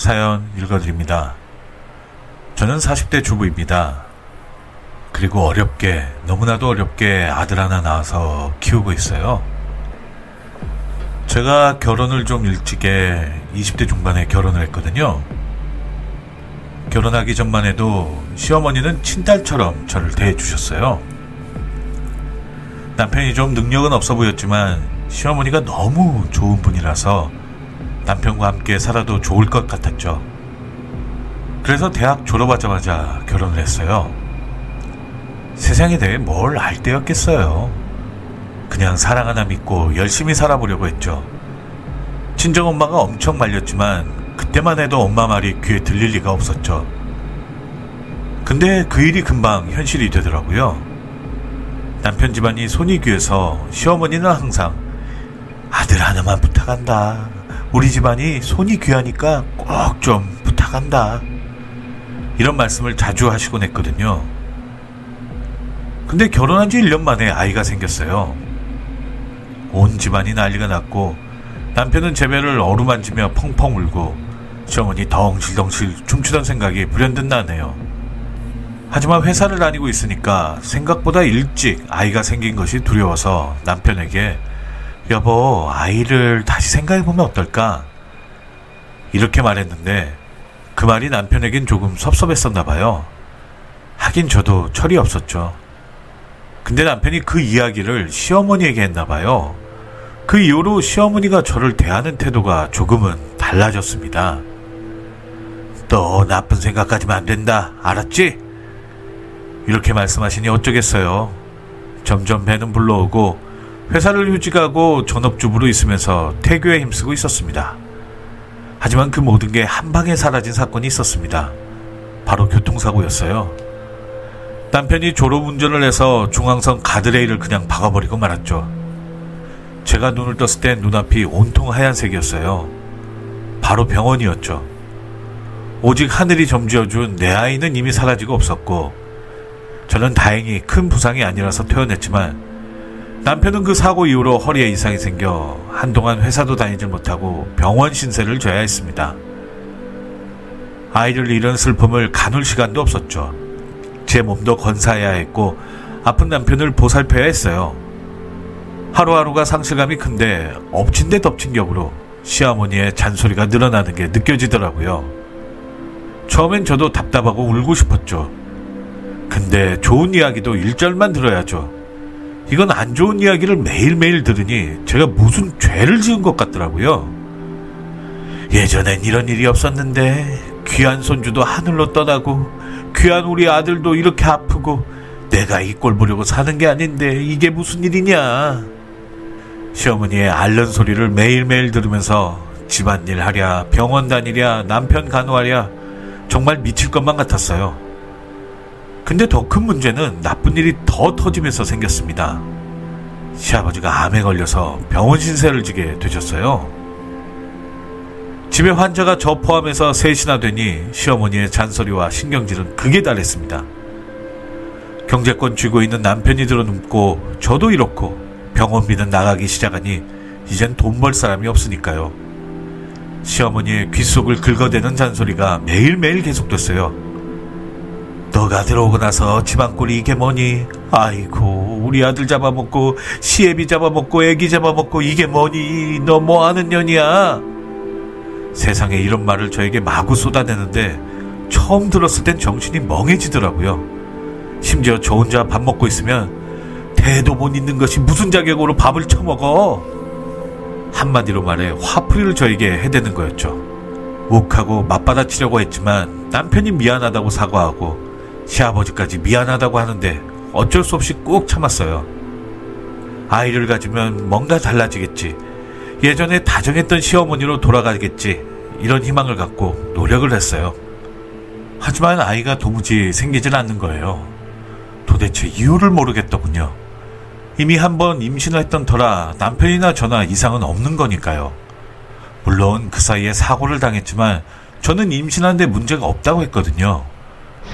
사연 읽어드립니다. 저는 40대 주부입니다. 그리고 너무나도 어렵게 아들 하나 낳아서 키우고 있어요. 제가 결혼을 좀 일찍에 20대 중반에 결혼을 했거든요. 결혼하기 전만 해도 시어머니는 친딸처럼 저를 대해주셨어요. 남편이 좀 능력은 없어 보였지만 시어머니가 너무 좋은 분이라서 남편과 함께 살아도 좋을 것 같았죠. 그래서 대학 졸업하자마자 결혼을 했어요. 세상에 대해 뭘 알 때였겠어요. 그냥 사랑 하나 믿고 열심히 살아보려고 했죠. 친정엄마가 엄청 말렸지만 그때만 해도 엄마 말이 귀에 들릴 리가 없었죠. 근데 그 일이 금방 현실이 되더라고요. 남편 집안이 손이 귀해서 시어머니는 항상 아들 하나만 부탁한다. 우리 집안이 손이 귀하니까 꼭 좀 부탁한다. 이런 말씀을 자주 하시곤 했거든요. 근데 결혼한 지 1년 만에 아이가 생겼어요. 온 집안이 난리가 났고 남편은 제 배를 어루만지며 펑펑 울고 시어머니 덩실덩실 춤추던 생각이 불현듯 나네요. 하지만 회사를 다니고 있으니까 생각보다 일찍 아이가 생긴 것이 두려워서 남편에게 여보, 아이를 다시 생각해보면 어떨까? 이렇게 말했는데 그 말이 남편에겐 조금 섭섭했었나 봐요. 하긴 저도 철이 없었죠. 근데 남편이 그 이야기를 시어머니에게 했나 봐요. 그 이후로 시어머니가 저를 대하는 태도가 조금은 달라졌습니다. 너 나쁜 생각하지면 안 된다. 알았지? 이렇게 말씀하시니 어쩌겠어요. 점점 배는 불러오고 회사를 휴직하고 전업주부로 있으면서 태교에 힘쓰고 있었습니다. 하지만 그 모든 게 한 방에 사라진 사건이 있었습니다. 바로 교통사고였어요. 남편이 졸음운전을 해서 중앙선 가드레일을 그냥 박아버리고 말았죠. 제가 눈을 떴을 때 눈앞이 온통 하얀색이었어요. 바로 병원이었죠. 오직 하늘이 점지어준 내 아이는 이미 사라지고 없었고 저는 다행히 큰 부상이 아니라서 퇴원했지만 남편은 그 사고 이후로 허리에 이상이 생겨 한동안 회사도 다니질 못하고 병원 신세를 져야 했습니다. 아이를 잃은 슬픔을 가눌 시간도 없었죠. 제 몸도 건사해야 했고 아픈 남편을 보살펴야 했어요. 하루하루가 상실감이 큰데 엎친 데 덮친 격으로 시어머니의 잔소리가 늘어나는 게 느껴지더라고요. 처음엔 저도 답답하고 울고 싶었죠. 근데 좋은 이야기도 1절만 들어야죠. 이건 안 좋은 이야기를 매일매일 들으니 제가 무슨 죄를 지은 것 같더라고요. 예전엔 이런 일이 없었는데 귀한 손주도 하늘로 떠나고 귀한 우리 아들도 이렇게 아프고 내가 이 꼴 보려고 사는 게 아닌데 이게 무슨 일이냐. 시어머니의 앓는 소리를 매일매일 들으면서 집안일 하랴 병원 다니랴 남편 간호하랴 정말 미칠 것만 같았어요. 근데 더 큰 문제는 나쁜 일이 더 터지면서 생겼습니다. 시아버지가 암에 걸려서 병원 신세를 지게 되셨어요. 집에 환자가 저 포함해서 셋이나 되니 시어머니의 잔소리와 신경질은 극에 달했습니다. 경제권 쥐고 있는 남편이 들어눕고 저도 이렇고 병원비는 나가기 시작하니 이젠 돈 벌 사람이 없으니까요. 시어머니의 귓속을 긁어대는 잔소리가 매일매일 계속됐어요. 너가 들어오고 나서 집안 꼴이 이게 뭐니? 아이고 우리 아들 잡아먹고 시애비 잡아먹고 애기 잡아먹고 이게 뭐니? 너 뭐하는 년이야? 세상에 이런 말을 저에게 마구 쏟아내는데 처음 들었을 땐 정신이 멍해지더라고요. 심지어 저 혼자 밥 먹고 있으면 대도 못 잊는 것이 무슨 자격으로 밥을 처먹어? 한마디로 말해 화풀이를 저에게 해대는 거였죠. 욱하고 맞받아치려고 했지만 남편이 미안하다고 사과하고 시아버지까지 미안하다고 하는데 어쩔 수 없이 꾹 참았어요. 아이를 가지면 뭔가 달라지겠지. 예전에 다정했던 시어머니로 돌아가겠지. 이런 희망을 갖고 노력을 했어요. 하지만 아이가 도무지 생기질 않는 거예요. 도대체 이유를 모르겠더군요. 이미 한번 임신을 했던 터라 남편이나 저나 이상은 없는 거니까요. 물론 그 사이에 사고를 당했지만 저는 임신하는데 문제가 없다고 했거든요.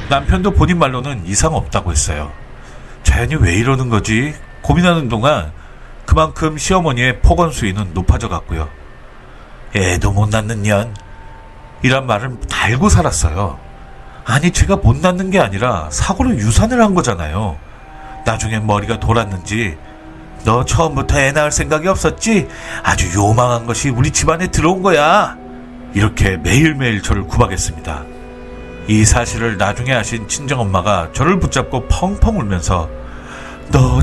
남편도 본인 말로는 이상 없다고 했어요. 자연이 왜 이러는 거지? 고민하는 동안 그만큼 시어머니의 폭언 수위는 높아져 갔고요. 애도 못 낳는 년. 이란 말을 달고 살았어요. 아니, 제가 못 낳는 게 아니라 사고로 유산을 한 거잖아요. 나중엔 머리가 돌았는지 너 처음부터 애 낳을 생각이 없었지? 아주 요망한 것이 우리 집안에 들어온 거야. 이렇게 매일매일 저를 구박했습니다. 이 사실을 나중에 아신 친정엄마가 저를 붙잡고 펑펑 울면서 너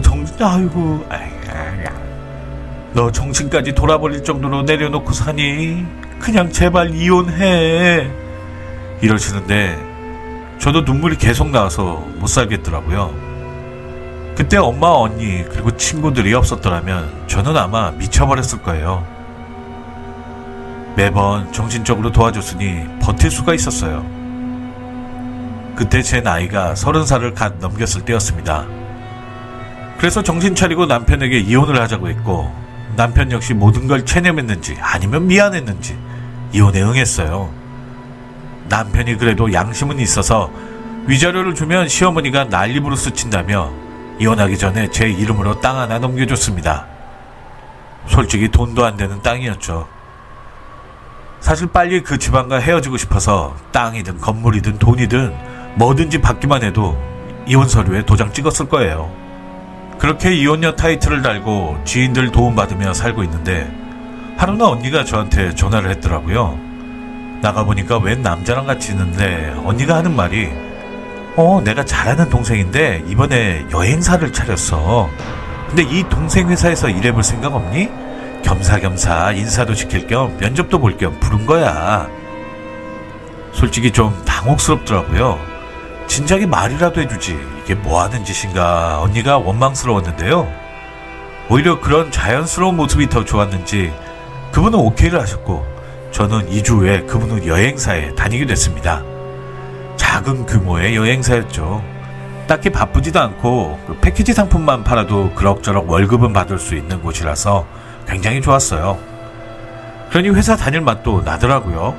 정신까지 돌아버릴 정도로 내려놓고 사니? 그냥 제발 이혼해. 이러시는데 저도 눈물이 계속 나와서 못 살겠더라고요. 그때 엄마, 언니 그리고 친구들이 없었더라면 저는 아마 미쳐버렸을 거예요. 매번 정신적으로 도와줬으니 버틸 수가 있었어요. 그때 제 나이가 30살을 갓 넘겼을 때였습니다. 그래서 정신 차리고 남편에게 이혼을 하자고 했고, 남편 역시 모든 걸 체념했는지 아니면 미안했는지 이혼에 응했어요. 남편이 그래도 양심은 있어서 위자료를 주면 시어머니가 난리부르 스친다며 이혼하기 전에 제 이름으로 땅 하나 넘겨줬습니다. 솔직히 돈도 안 되는 땅이었죠. 사실 빨리 그 집안과 헤어지고 싶어서 땅이든 건물이든 돈이든 뭐든지 받기만 해도 이혼 서류에 도장 찍었을 거예요. 그렇게 이혼녀 타이틀을 달고 지인들 도움받으며 살고 있는데 하루나 언니가 저한테 전화를 했더라고요. 나가보니까 웬 남자랑 같이 있는데 언니가 하는 말이 내가 잘 아는 동생인데 이번에 여행사를 차렸어. 근데 이 동생 회사에서 일해볼 생각 없니? 겸사겸사 인사도 시킬 겸 면접도 볼 겸 부른 거야. 솔직히 좀 당혹스럽더라고요. 진작에 말이라도 해주지 이게 뭐하는 짓인가 언니가 원망스러웠는데요. 오히려 그런 자연스러운 모습이 더 좋았는지 그분은 오케이를 하셨고 저는 2주 후에 그분 후 여행사에 다니게 됐습니다. 작은 규모의 여행사였죠. 딱히 바쁘지도 않고 그 패키지 상품만 팔아도 그럭저럭 월급은 받을 수 있는 곳이라서 굉장히 좋았어요. 그러니 회사 다닐 맛도 나더라고요.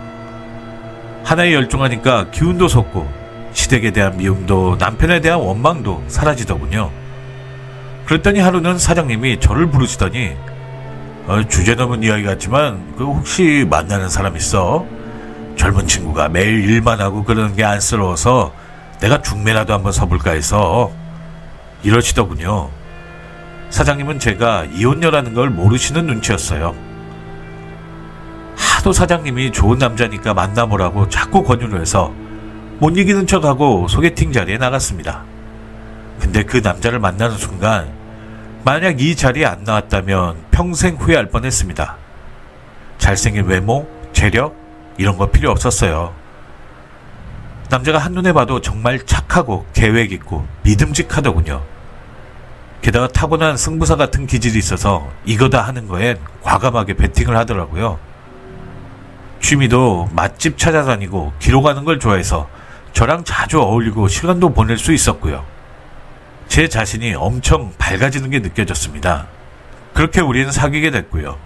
하나에 열중하니까 기운도 솟고 시댁에 대한 미움도 남편에 대한 원망도 사라지더군요. 그랬더니 하루는 사장님이 저를 부르시더니 주제 넘은 이야기 같지만 그 혹시 만나는 사람 있어? 젊은 친구가 매일 일만 하고 그러는 게 안쓰러워서 내가 중매라도 한번 서볼까 해서 이러시더군요. 사장님은 제가 이혼녀라는 걸 모르시는 눈치였어요. 하도 사장님이 좋은 남자니까 만나보라고 자꾸 권유를 해서 못 이기는 척하고 소개팅 자리에 나갔습니다. 근데 그 남자를 만나는 순간 만약 이 자리에 안 나왔다면 평생 후회할 뻔했습니다. 잘생긴 외모, 재력 이런 거 필요 없었어요. 남자가 한눈에 봐도 정말 착하고 계획 있고 믿음직하더군요. 게다가 타고난 승부사 같은 기질이 있어서 이거다 하는 거엔 과감하게 베팅을 하더라고요. 취미도 맛집 찾아다니고 기록하는 걸 좋아해서 저랑 자주 어울리고 시간도 보낼 수 있었고요. 제 자신이 엄청 밝아지는 게 느껴졌습니다. 그렇게 우리는 사귀게 됐고요.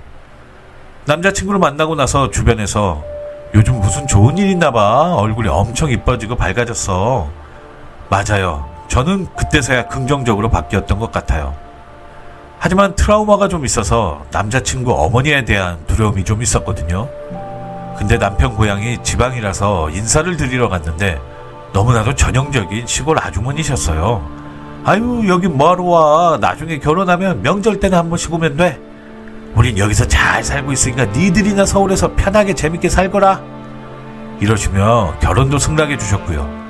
남자친구를 만나고 나서 주변에서 요즘 무슨 좋은 일 있나 봐. 얼굴이 엄청 이뻐지고 밝아졌어. 맞아요. 저는 그때서야 긍정적으로 바뀌었던 것 같아요. 하지만 트라우마가 좀 있어서 남자친구 어머니에 대한 두려움이 좀 있었거든요. 근데 남편 고향이 지방이라서 인사를 드리러 갔는데 너무나도 전형적인 시골 아주머니셨어요. 아유, 여기 뭐하러 와. 나중에 결혼하면 명절 때는 한 번씩 오면 돼. 우린 여기서 잘 살고 있으니까 니들이나 서울에서 편하게 재밌게 살거라. 이러시며 결혼도 승낙해 주셨고요.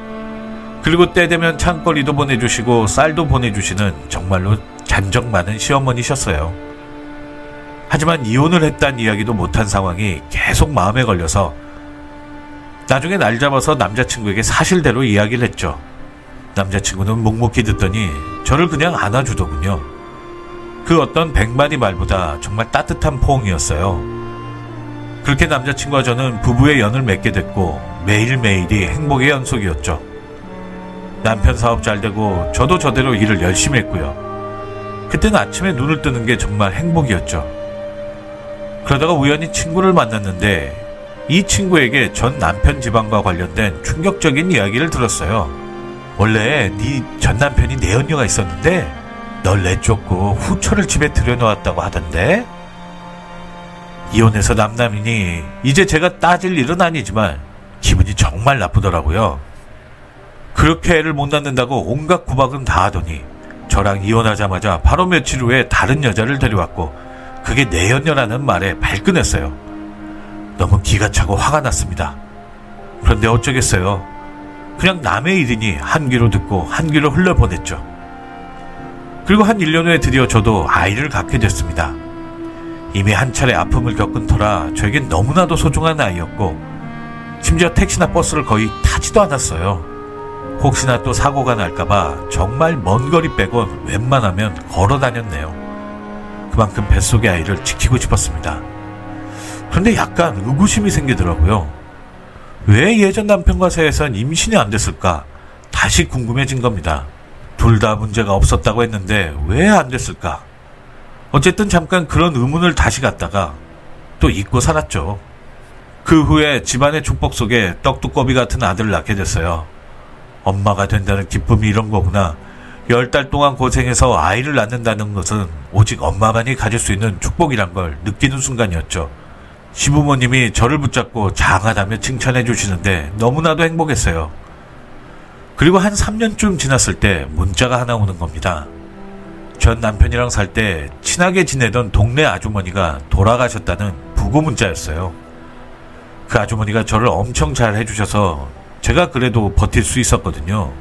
그리고 때 되면 창거리도 보내주시고 쌀도 보내주시는 정말로 잔정 많은 시어머니셨어요. 하지만 이혼을 했다는 이야기도 못한 상황이 계속 마음에 걸려서 나중에 날 잡아서 남자친구에게 사실대로 이야기를 했죠. 남자친구는 묵묵히 듣더니 저를 그냥 안아주더군요. 그 어떤 100마디 말보다 정말 따뜻한 포옹이었어요. 그렇게 남자친구와 저는 부부의 연을 맺게 됐고 매일매일이 행복의 연속이었죠. 남편 사업 잘 되고 저도 저대로 일을 열심히 했고요. 그때는 아침에 눈을 뜨는 게 정말 행복이었죠. 그러다가 우연히 친구를 만났는데 이 친구에게 전 남편 집안과 관련된 충격적인 이야기를 들었어요. 원래 네 전 남편이 내연녀가 있었는데 널 내쫓고 후처를 집에 들여놓았다고 하던데? 이혼해서 남남이니 이제 제가 따질 일은 아니지만 정말 나쁘더라고요. 그렇게 애를 못 낳는다고 온갖 구박은 다 하더니 저랑 이혼하자마자 바로 며칠 후에 다른 여자를 데려왔고 그게 내연녀라는 말에 발끈했어요. 너무 기가 차고 화가 났습니다. 그런데 어쩌겠어요. 그냥 남의 일이니 한 귀로 듣고 한 귀로 흘려보냈죠. 그리고 한 1년 후에 드디어 저도 아이를 갖게 됐습니다. 이미 한 차례 아픔을 겪은 터라 저에겐 너무나도 소중한 아이였고 심지어 택시나 버스를 거의 타지도 않았어요. 혹시나 또 사고가 날까봐 정말 먼 거리 빼곤 웬만하면 걸어 다녔네요. 그만큼 뱃속의 아이를 지키고 싶었습니다. 그런데 약간 의구심이 생기더라고요. 왜 예전 남편과 사이에선 임신이 안 됐을까? 다시 궁금해진 겁니다. 둘 다 문제가 없었다고 했는데 왜 안 됐을까? 어쨌든 잠깐 그런 의문을 다시 갖다가 또 잊고 살았죠. 그 후에 집안의 축복 속에 떡두꺼비 같은 아들을 낳게 됐어요. 엄마가 된다는 기쁨이 이런 거구나. 10달 동안 고생해서 아이를 낳는다는 것은 오직 엄마만이 가질 수 있는 축복이란 걸 느끼는 순간이었죠. 시부모님이 저를 붙잡고 장하다며 칭찬해 주시는데 너무나도 행복했어요. 그리고 한 3년쯤 지났을 때 문자가 하나 오는 겁니다. 전 남편이랑 살 때 친하게 지내던 동네 아주머니가 돌아가셨다는 부고 문자였어요. 그 아주머니가 저를 엄청 잘 해주셔서 제가 그래도 버틸 수 있었거든요.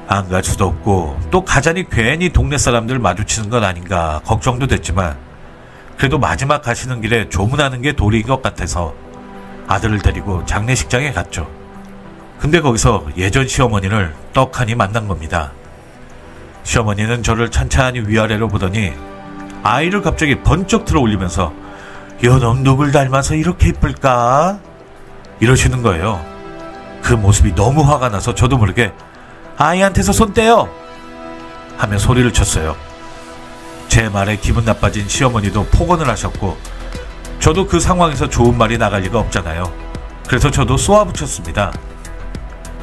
안 갈 수도 없고 또 가자니 괜히 동네 사람들 마주치는 건 아닌가 걱정도 됐지만 그래도 마지막 가시는 길에 조문하는 게 도리인 것 같아서 아들을 데리고 장례식장에 갔죠. 근데 거기서 예전 시어머니를 떡하니 만난 겁니다. 시어머니는 저를 찬찬히 위아래로 보더니 아이를 갑자기 번쩍 들어 올리면서 요놈 누굴 닮아서 이렇게 이쁠까? 이러시는 거예요. 그 모습이 너무 화가 나서 저도 모르게 아이한테서 손 떼요! 하며 소리를 쳤어요. 제 말에 기분 나빠진 시어머니도 폭언을 하셨고 저도 그 상황에서 좋은 말이 나갈 리가 없잖아요. 그래서 저도 쏘아붙였습니다.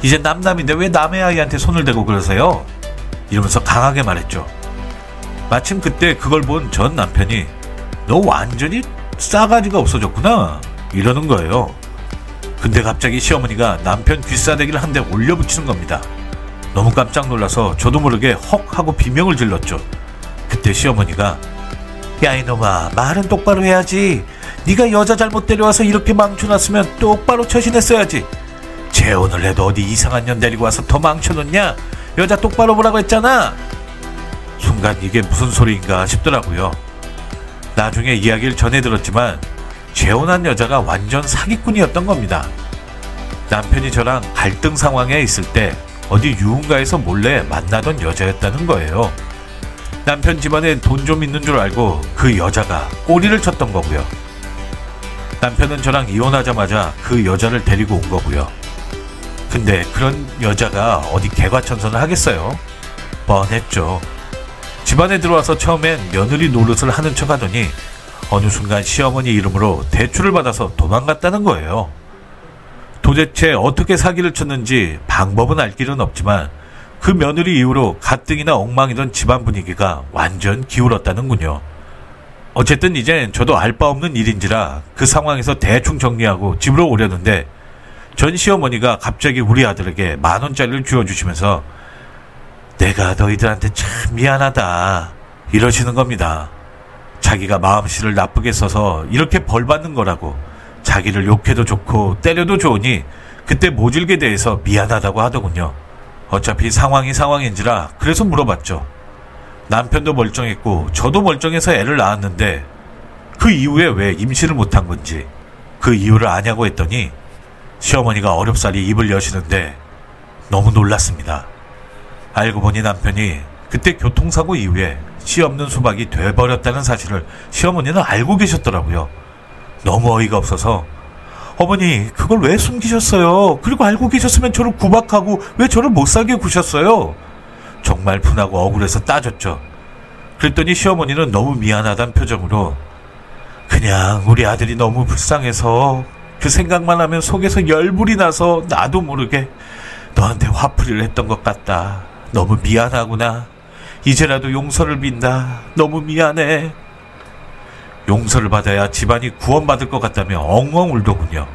이제 남남인데 왜 남의 아이한테 손을 대고 그러세요? 이러면서 강하게 말했죠. 마침 그때 그걸 본 전 남편이 너 완전히 싸가지가 없어졌구나 이러는 거예요. 근데 갑자기 시어머니가 남편 귀싸대기를 한 대 올려붙이는 겁니다. 너무 깜짝 놀라서 저도 모르게 헉 하고 비명을 질렀죠. 그때 시어머니가 야 이놈아 말은 똑바로 해야지. 네가 여자 잘못 데려와서 이렇게 망쳐놨으면 똑바로 처신했어야지. 재혼을 해도 어디 이상한 년 데리고 와서 더 망쳐놓냐? 여자 똑바로 보라고 했잖아. 순간 이게 무슨 소리인가 싶더라고요. 나중에 이야기를 전해 들었지만 재혼한 여자가 완전 사기꾼이었던 겁니다. 남편이 저랑 갈등 상황에 있을 때 어디 유흥가에서 몰래 만나던 여자였다는 거예요. 남편 집안에 돈 좀 있는 줄 알고 그 여자가 꼬리를 쳤던 거고요. 남편은 저랑 이혼하자마자 그 여자를 데리고 온 거고요. 근데 그런 여자가 어디 개과천선을 하겠어요? 뻔했죠. 집안에 들어와서 처음엔 며느리 노릇을 하는 척 하더니 어느 순간 시어머니 이름으로 대출을 받아서 도망갔다는 거예요. 도대체 어떻게 사기를 쳤는지 방법은 알 길은 없지만 그 며느리 이후로 가뜩이나 엉망이던 집안 분위기가 완전 기울었다는군요. 어쨌든 이젠 저도 알 바 없는 일인지라 그 상황에서 대충 정리하고 집으로 오려는데 전 시어머니가 갑자기 우리 아들에게 10,000원짜리를 쥐어주시면서 내가 너희들한테 참 미안하다 이러시는 겁니다. 자기가 마음씨를 나쁘게 써서 이렇게 벌 받는 거라고. 자기를 욕해도 좋고 때려도 좋으니 그때 모질게 대해서 미안하다고 하더군요. 어차피 상황이 상황인지라 그래서 물어봤죠. 남편도 멀쩡했고 저도 멀쩡해서 애를 낳았는데 그 이후에 왜 임신을 못한 건지 그 이유를 아냐고 했더니 시어머니가 어렵사리 입을 여시는데 너무 놀랐습니다. 알고 보니 남편이 그때 교통사고 이후에 씨 없는 수박이 돼버렸다는 사실을 시어머니는 알고 계셨더라고요. 너무 어이가 없어서 어머니 그걸 왜 숨기셨어요? 그리고 알고 계셨으면 저를 구박하고 왜 저를 못살게 구셨어요? 정말 분하고 억울해서 따졌죠. 그랬더니 시어머니는 너무 미안하다는 표정으로 그냥 우리 아들이 너무 불쌍해서 그 생각만 하면 속에서 열불이 나서 나도 모르게 너한테 화풀이를 했던 것 같다. 너무 미안하구나. 이제라도 용서를 빈다. 너무 미안해. 용서를 받아야 집안이 구원받을 것 같다며 엉엉 울더군요.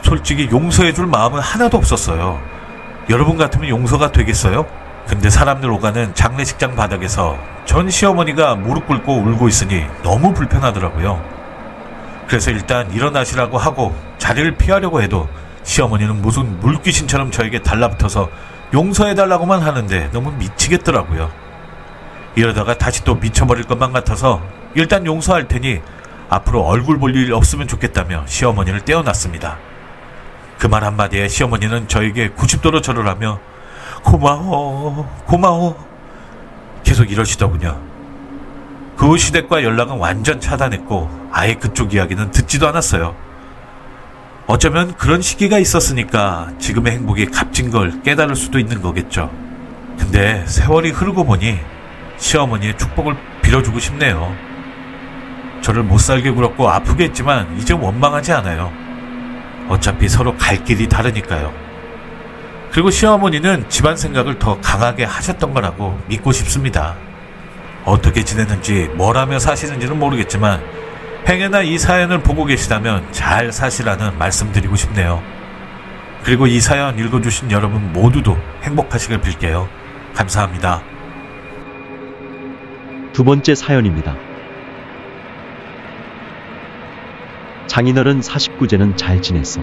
솔직히 용서해줄 마음은 하나도 없었어요. 여러분 같으면 용서가 되겠어요? 근데 사람들 오가는 장례식장 바닥에서 전 시어머니가 무릎 꿇고 울고 있으니 너무 불편하더라고요. 그래서 일단 일어나시라고 하고 자리를 피하려고 해도 시어머니는 무슨 물귀신처럼 저에게 달라붙어서 용서해달라고만 하는데 너무 미치겠더라고요. 이러다가 다시 또 미쳐버릴 것만 같아서 일단 용서할 테니 앞으로 얼굴 볼 일 없으면 좋겠다며 시어머니를 떼어놨습니다. 그 말 한마디에 시어머니는 저에게 90도로 절을 하며 고마워 고마워 계속 이러시더군요. 그 후 시댁과 연락은 완전 차단했고 아예 그쪽 이야기는 듣지도 않았어요. 어쩌면 그런 시기가 있었으니까 지금의 행복이 값진 걸 깨달을 수도 있는 거겠죠. 근데 세월이 흐르고 보니 시어머니의 축복을 빌어주고 싶네요. 저를 못살게 굴었고 아프게 했지만 이제 원망하지 않아요. 어차피 서로 갈 길이 다르니까요. 그리고 시어머니는 집안 생각을 더 강하게 하셨던 거라고 믿고 싶습니다. 어떻게 지내는지 뭘 하며 사시는지는 모르겠지만 행여나 이 사연을 보고 계시다면 잘 사시라는 말씀드리고 싶네요. 그리고 이 사연 읽어주신 여러분 모두도 행복하시길 빌게요. 감사합니다. 두 번째 사연입니다. 장인어른 49제는 잘 지냈어.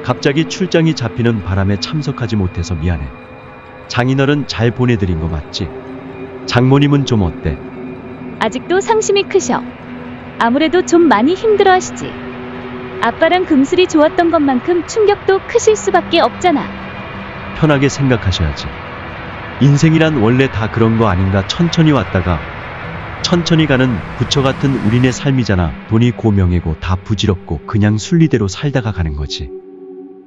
갑자기 출장이 잡히는 바람에 참석하지 못해서 미안해. 장인어른 잘 보내드린 거 맞지? 장모님은 좀 어때? 아직도 상심이 크셔. 아무래도 좀 많이 힘들어 하시지. 아빠랑 금슬이 좋았던 것만큼 충격도 크실 수밖에 없잖아. 편하게 생각하셔야지. 인생이란 원래 다 그런 거 아닌가. 천천히 왔다가 천천히 가는 부처 같은 우리네 삶이잖아. 돈이 고명이고 다 부질없고 그냥 순리대로 살다가 가는 거지.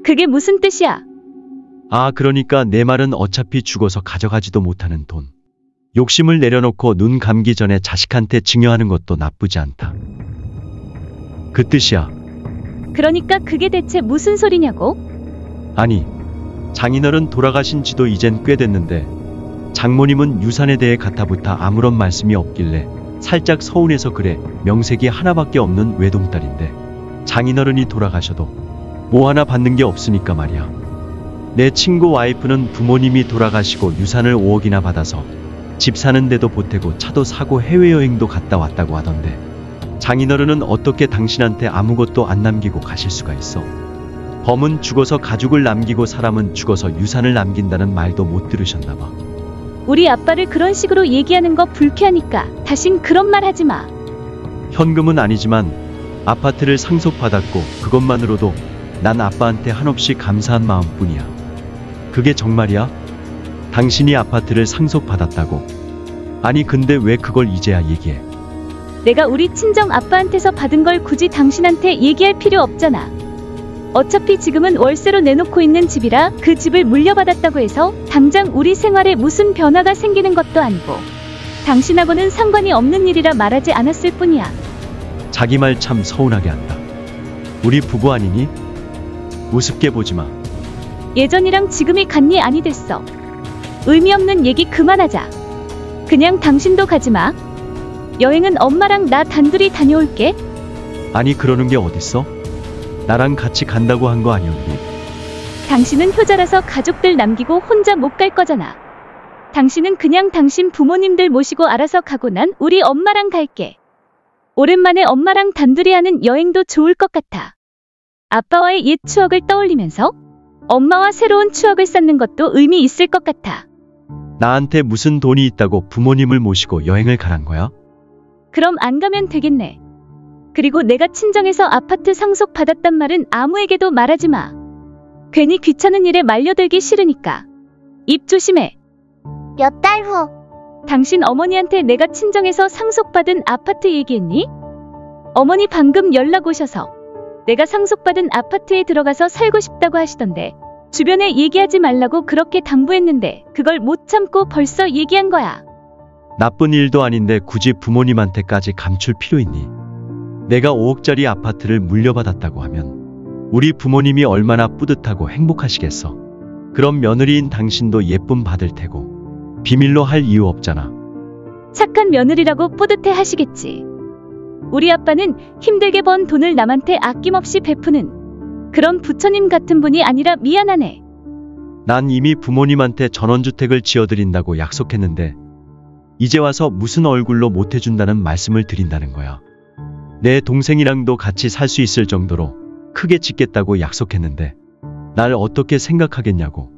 그게 무슨 뜻이야? 아, 그러니까 내 말은 어차피 죽어서 가져가지도 못하는 돈. 욕심을 내려놓고 눈 감기 전에 자식한테 증여하는 것도 나쁘지 않다. 그 뜻이야. 그러니까 그게 대체 무슨 소리냐고? 아니, 장인어른 돌아가신 지도 이젠 꽤 됐는데 장모님은 유산에 대해 가타부타 아무런 말씀이 없길래 살짝 서운해서 그래. 명색이 하나밖에 없는 외동딸인데 장인어른이 돌아가셔도 뭐 하나 받는 게 없으니까 말이야. 내 친구 와이프는 부모님이 돌아가시고 유산을 5억이나 받아서 집 사는데도 보태고 차도 사고 해외여행도 갔다 왔다고 하던데 장인어른은 어떻게 당신한테 아무것도 안 남기고 가실 수가 있어? 범은 죽어서 가죽을 남기고 사람은 죽어서 유산을 남긴다는 말도 못 들으셨나 봐. 우리 아빠를 그런 식으로 얘기하는 거 불쾌하니까 다신 그런 말 하지 마. 현금은 아니지만 아파트를 상속받았고 그것만으로도 난 아빠한테 한없이 감사한 마음뿐이야. 그게 정말이야? 당신이 아파트를 상속받았다고? 아니 근데 왜 그걸 이제야 얘기해? 내가 우리 친정 아빠한테서 받은 걸 굳이 당신한테 얘기할 필요 없잖아. 어차피 지금은 월세로 내놓고 있는 집이라 그 집을 물려받았다고 해서 당장 우리 생활에 무슨 변화가 생기는 것도 아니고 당신하고는 상관이 없는 일이라 말하지 않았을 뿐이야. 자기 말 참 서운하게 한다. 우리 부부 아니니? 우습게 보지 마. 예전이랑 지금이 같니 아니 됐어. 의미 없는 얘기 그만하자. 그냥 당신도 가지 마. 여행은 엄마랑 나 단둘이 다녀올게. 아니 그러는 게 어딨어? 나랑 같이 간다고 한 거 아니었니? 당신은 효자라서 가족들 남기고 혼자 못 갈 거잖아. 당신은 그냥 당신 부모님들 모시고 알아서 가고 난 우리 엄마랑 갈게. 오랜만에 엄마랑 단둘이 하는 여행도 좋을 것 같아. 아빠와의 옛 추억을 떠올리면서 엄마와 새로운 추억을 쌓는 것도 의미 있을 것 같아. 나한테 무슨 돈이 있다고 부모님을 모시고 여행을 가란 거야? 그럼 안 가면 되겠네. 그리고 내가 친정에서 아파트 상속 받았단 말은 아무에게도 말하지 마. 괜히 귀찮은 일에 말려들기 싫으니까. 입 조심해. 몇 달 후. 당신 어머니한테 내가 친정에서 상속받은 아파트 얘기했니? 어머니 방금 연락 오셔서 내가 상속받은 아파트에 들어가서 살고 싶다고 하시던데 주변에 얘기하지 말라고 그렇게 당부했는데 그걸 못 참고 벌써 얘기한 거야. 나쁜 일도 아닌데 굳이 부모님한테까지 감출 필요 있니? 내가 5억짜리 아파트를 물려받았다고 하면 우리 부모님이 얼마나 뿌듯하고 행복하시겠어. 그럼 며느리인 당신도 예쁨 받을 테고 비밀로 할 이유 없잖아. 착한 며느리라고 뿌듯해 하시겠지. 우리 아빠는 힘들게 번 돈을 남한테 아낌없이 베푸는 그런 부처님 같은 분이 아니라 미안하네. 난 이미 부모님한테 전원주택을 지어드린다고 약속했는데 이제 와서 무슨 얼굴로 못해준다는 말씀을 드린다는 거야. 내 동생이랑도 같이 살 수 있을 정도로 크게 짓겠다고 약속했는데 날 어떻게 생각하겠냐고.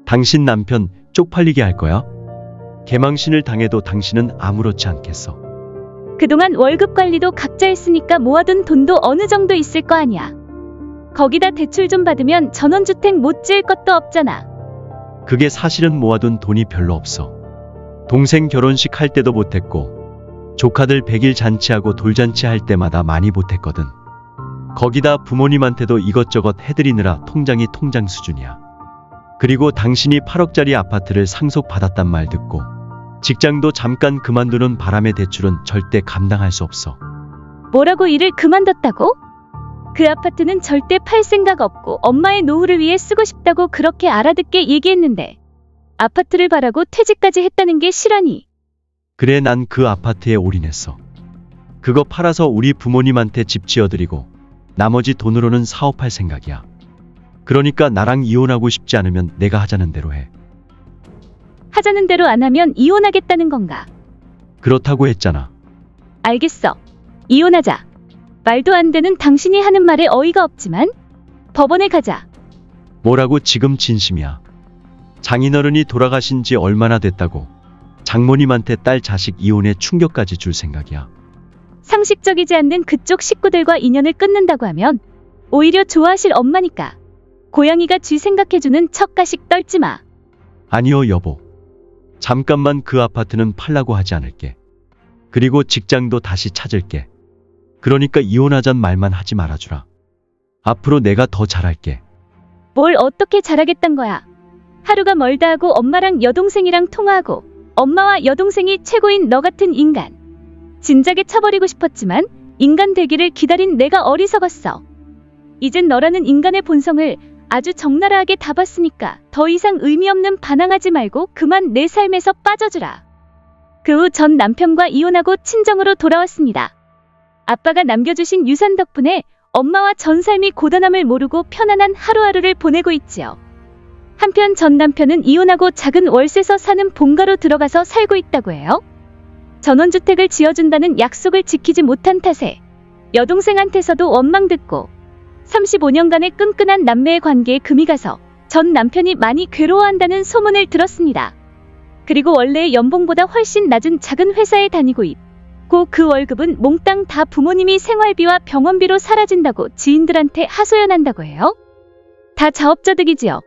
당신 남편 쪽팔리게 할 거야? 개망신을 당해도 당신은 아무렇지 않겠어. 그동안 월급 관리도 각자 했으니까 모아둔 돈도 어느 정도 있을 거 아니야. 거기다 대출 좀 받으면 전원주택 못 지을 것도 없잖아. 그게 사실은 모아둔 돈이 별로 없어. 동생 결혼식 할 때도 못했고 조카들 100일 잔치하고 돌잔치 할 때마다 많이 못했거든. 거기다 부모님한테도 이것저것 해드리느라 통장이 통장 수준이야. 그리고 당신이 8억짜리 아파트를 상속받았단 말 듣고 직장도 잠깐 그만두는 바람에 대출은 절대 감당할 수 없어. 뭐라고 일을 그만뒀다고? 그 아파트는 절대 팔 생각 없고 엄마의 노후를 위해 쓰고 싶다고 그렇게 알아듣게 얘기했는데 아파트를 바라고 퇴직까지 했다는 게 실화니? 그래, 난 그 아파트에 올인했어. 그거 팔아서 우리 부모님한테 집 지어드리고 나머지 돈으로는 사업할 생각이야. 그러니까 나랑 이혼하고 싶지 않으면 내가 하자는 대로 해. 하자는 대로 안 하면 이혼하겠다는 건가? 그렇다고 했잖아. 알겠어. 이혼하자. 말도 안 되는 당신이 하는 말에 어이가 없지만 법원에 가자. 뭐라고? 지금 진심이야. 장인어른이 돌아가신 지 얼마나 됐다고 장모님한테 딸 자식 이혼에 충격까지 줄 생각이야. 상식적이지 않는 그쪽 식구들과 인연을 끊는다고 하면 오히려 좋아하실 엄마니까 고양이가 쥐 생각해주는 척가식 떨지 마. 아니요, 여보. 잠깐만 그 아파트는 팔라고 하지 않을게. 그리고 직장도 다시 찾을게. 그러니까 이혼하잔 말만 하지 말아주라. 앞으로 내가 더 잘할게. 뭘 어떻게 잘하겠단 거야. 하루가 멀다 하고 엄마랑 여동생이랑 통화하고 엄마와 여동생이 최고인 너 같은 인간. 진작에 쳐버리고 싶었지만 인간 되기를 기다린 내가 어리석었어. 이젠 너라는 인간의 본성을 아주 적나라하게 다 봤으니까 더 이상 의미 없는 반항하지 말고 그만 내 삶에서 빠져주라. 그 후 전 남편과 이혼하고 친정으로 돌아왔습니다. 아빠가 남겨주신 유산 덕분에 엄마와 전 삶이 고단함을 모르고 편안한 하루하루를 보내고 있지요. 한편 전 남편은 이혼하고 작은 월세서 사는 본가로 들어가서 살고 있다고 해요. 전원주택을 지어준다는 약속을 지키지 못한 탓에 여동생한테서도 원망듣고 35년간의 끈끈한 남매의 관계에 금이 가서 전 남편이 많이 괴로워한다는 소문을 들었습니다. 그리고 원래의 연봉보다 훨씬 낮은 작은 회사에 다니고 있고 그 월급은 몽땅 다 부모님이 생활비와 병원비로 사라진다고 지인들한테 하소연한다고 해요. 다 자업자득이지요.